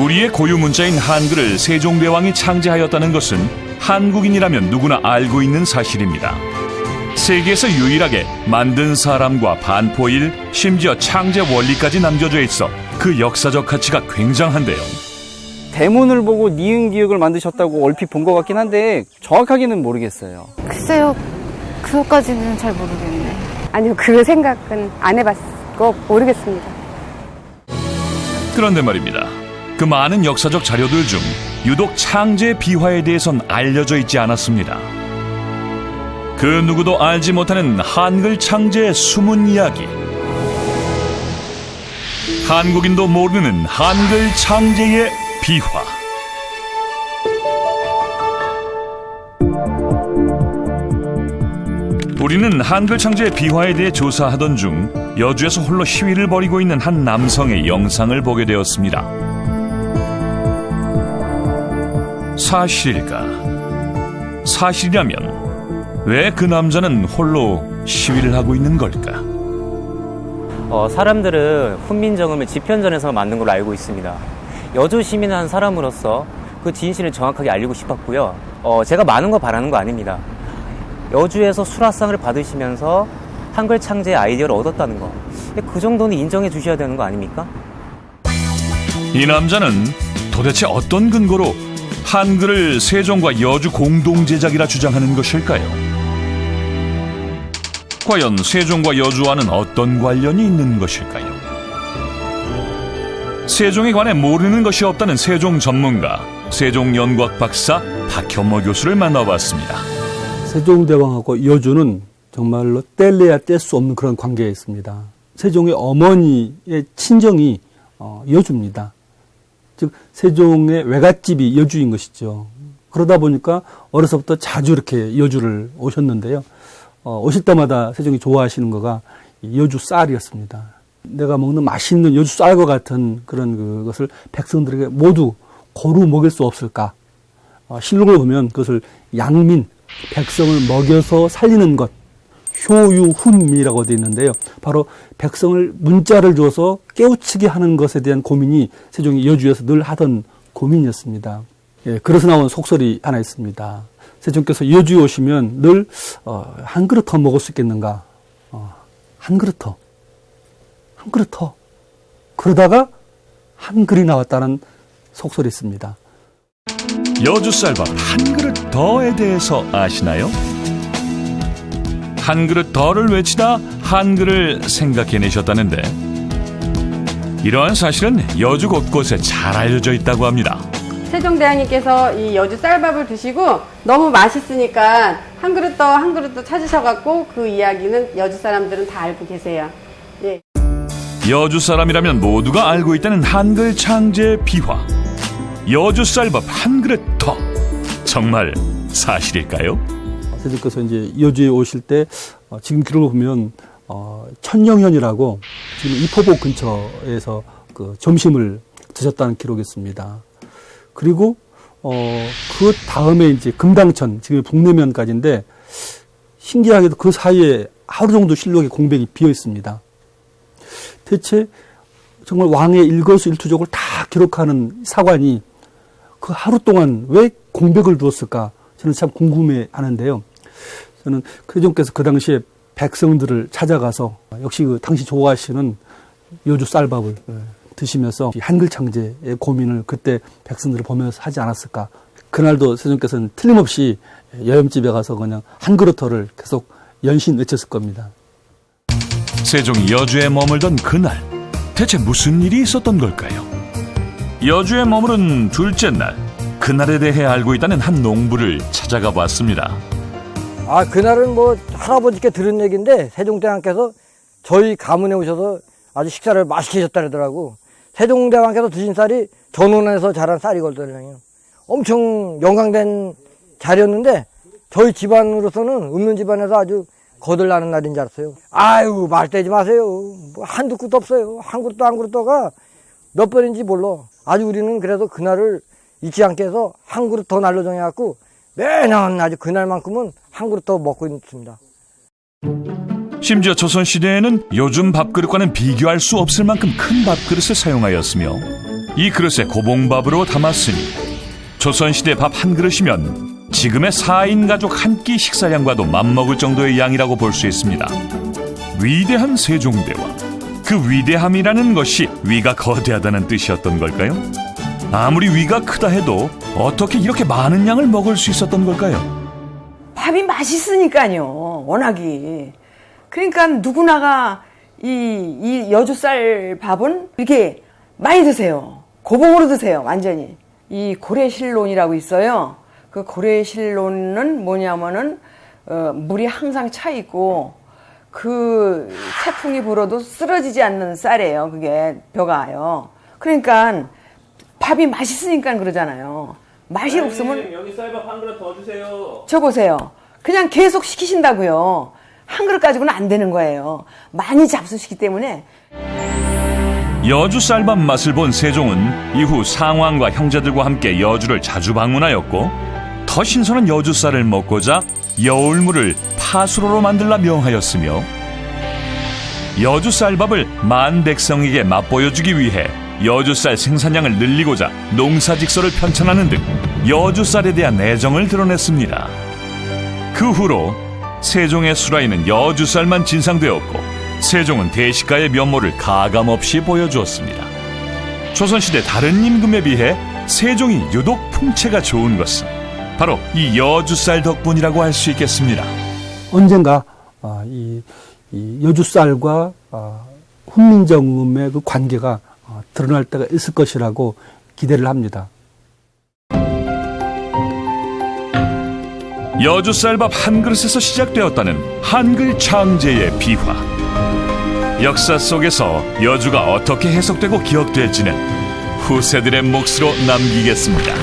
우리의 고유 문자인 한글을 세종대왕이 창제하였다는 것은 한국인이라면 누구나 알고 있는 사실입니다. 세계에서 유일하게 만든 사람과 반포일, 심지어 창제 원리까지 남겨져 있어 그 역사적 가치가 굉장한데요. 대문을 보고 니은 기역을 만드셨다고 얼핏 본 것 같긴 한데 정확하게는 모르겠어요. 글쎄요, 그것까지는 잘 모르겠네. 아니요, 그 생각은 안 해봤고 모르겠습니다. 그런데 말입니다. 그 많은 역사적 자료들 중 유독 창제 비화에 대해선 알려져 있지 않았습니다. 그 누구도 알지 못하는 한글 창제의 숨은 이야기. 한국인도 모르는 한글 창제의 비화. 우리는 한글 창제의 비화에 대해 조사하던 중 여주에서 홀로 시위를 벌이고 있는 한 남성의 영상을 보게 되었습니다. 사실일까? 사실이라면 왜 그 남자는 홀로 시위를 하고 있는 걸까? 사람들은 훈민정음을 집현전에서 만든 걸로 알고 있습니다. 여주 시민의 한 사람으로서 그 진실을 정확하게 알리고 싶었고요. 제가 많은 거 바라는 거 아닙니다. 여주에서 수라상을 받으시면서 한글 창제의 아이디어를 얻었다는 거, 그 정도는 인정해 주셔야 되는 거 아닙니까? 이 남자는 도대체 어떤 근거로 한글을 세종과 여주 공동 제작이라 주장하는 것일까요? 과연 세종과 여주와는 어떤 관련이 있는 것일까요? 세종에 관해 모르는 것이 없다는 세종 전문가, 세종연구학 박사 박현모 교수를 만나봤습니다. 세종대왕하고 여주는 정말로 뗄래야 뗄 수 없는 그런 관계에 있습니다. 세종의 어머니의 친정이 여주입니다. 즉 세종의 외갓집이 여주인 것이죠. 그러다 보니까 어려서부터 자주 이렇게 여주를 오셨는데요. 오실 때마다 세종이 좋아하시는 거가 여주 쌀이었습니다. 내가 먹는 맛있는 여주 쌀과 같은 그런 그것을 백성들에게 모두 고루 먹일 수 없을까? 실록을 보면 그것을 양민, 백성을 먹여서 살리는 것, 효유훈미라고 되어 있는데요. 바로 백성을 문자를 줘서 깨우치게 하는 것에 대한 고민이 세종이 여주에서 늘 하던 고민이었습니다. 예, 그래서 나온 속설이 하나 있습니다. 세종께서 여주에 오시면 늘 한 그릇 더 먹을 수 있겠는가? 한 그릇 더. 한 그릇 더. 그러다가 한 글이 나왔다는 속설이 있습니다. 여주 쌀밥 한 그릇 더에 대해서 아시나요? 한 그릇 더를 외치다 한글을 생각해내셨다는데 이러한 사실은 여주 곳곳에 잘 알려져 있다고 합니다. 세종대왕님께서 이 여주 쌀밥을 드시고 너무 맛있으니까 한 그릇 더 찾으셔갖고 그 이야기는 여주 사람들은 다 알고 계세요. 예. 여주 사람이라면 모두가 알고 있다는 한글 창제 비화. 여주 쌀밥 한 그릇 더. 정말 사실일까요? 세종께서 이제 여주에 오실 때 지금 기록을 보면 천령현이라고 지금 이포복 근처에서 그 점심을 드셨다는 기록이 있습니다. 그리고 그 다음에 이제 금당천, 지금 북내면까지인데 신기하게도 그 사이에 하루 정도 실록의 공백이 비어 있습니다. 대체 정말 왕의 일거수일투족을 다 기록하는 사관이 그 하루 동안 왜 공백을 두었을까? 저는 참 궁금해하는데요. 저는 세종께서 그 당시에 백성들을 찾아가서 역시 그 당시 좋아하시는 여주 쌀밥을 드시면서 한글 창제의 고민을 그때 백성들을 보면서 하지 않았을까. 그날도 세종께서는 틀림없이 여염집에 가서 그냥 한 그릇 더를 계속 연신 외쳤을 겁니다. 세종이 여주에 머물던 그날 대체 무슨 일이 있었던 걸까요? 여주에 머무른 둘째 날, 그날에 대해 알고 있다는 한 농부를 찾아가 봤습니다. 그날은 뭐 할아버지께 들은 얘기인데 세종대왕께서 저희 가문에 오셔서 아주 식사를 맛있게 하셨다 그러더라고. 세종대왕께서 드신 쌀이 전원에서 자란 쌀이거든요. 엄청 영광된 자리였는데 저희 집안으로서는 없는 집안에서 아주 거들나는 날인 줄 알았어요. 아유, 말 떼지 마세요. 뭐 한두 끝도 없어요. 한 그릇도가 몇 번인지 몰라. 아주 우리는 그래서 그날을 잊지 않게 해서 한 그릇 더 날로 정해갖고 매년 아주 그날만큼은 한 그릇 더 먹고 있습니다. 심지어 조선시대에는 요즘 밥그릇과는 비교할 수 없을 만큼 큰 밥그릇을 사용하였으며 이 그릇에 고봉밥으로 담았으니 조선시대 밥 한 그릇이면 지금의 4인 가족 한 끼 식사량과도 맞먹을 정도의 양이라고 볼 수 있습니다. 위대한 세종대왕, 그 위대함이라는 것이 위가 거대하다는 뜻이었던 걸까요? 아무리 위가 크다 해도 어떻게 이렇게 많은 양을 먹을 수 있었던 걸까요? 밥이 맛있으니까요, 워낙이. 그러니까 누구나가 이 여주쌀 밥은 이렇게 많이 드세요. 고봉으로 드세요, 완전히. 이 고래실론이라고 있어요. 그 고래실론은 뭐냐면은 물이 항상 차 있고 그 태풍이 불어도 쓰러지지 않는 쌀이에요. 그게 벼가요. 그러니까 밥이 맛있으니까 그러잖아요. 맛이 없으면 여기 쌀밥 한 그릇 더 주세요. 저 보세요. 그냥 계속 시키신다고요. 한 그릇 가지고는 안 되는 거예요. 많이 잡수시기 때문에. 여주 쌀밥 맛을 본 세종은 이후 상왕과 형제들과 함께 여주를 자주 방문하였고 더 신선한 여주 쌀을 먹고자 여울물을 파수로로 만들라 명하였으며 여주 쌀밥을 만 백성에게 맛보여주기 위해 여주 쌀 생산량을 늘리고자 농사직서를 편찬하는 등 여주 쌀에 대한 애정을 드러냈습니다. 그 후로 세종의 수라에는 여주 쌀만 진상되었고 세종은 대식가의 면모를 가감없이 보여주었습니다. 조선시대 다른 임금에 비해 세종이 유독 풍채가 좋은 것은 바로 이 여주쌀 덕분이라고 할 수 있겠습니다. 언젠가 이 여주쌀과 훈민정음의 그 관계가 드러날 때가 있을 것이라고 기대를 합니다. 여주쌀밥 한 그릇에서 시작되었다는 한글 창제의 비화. 역사 속에서 여주가 어떻게 해석되고 기억될지는 후세들의 몫으로 남기겠습니다.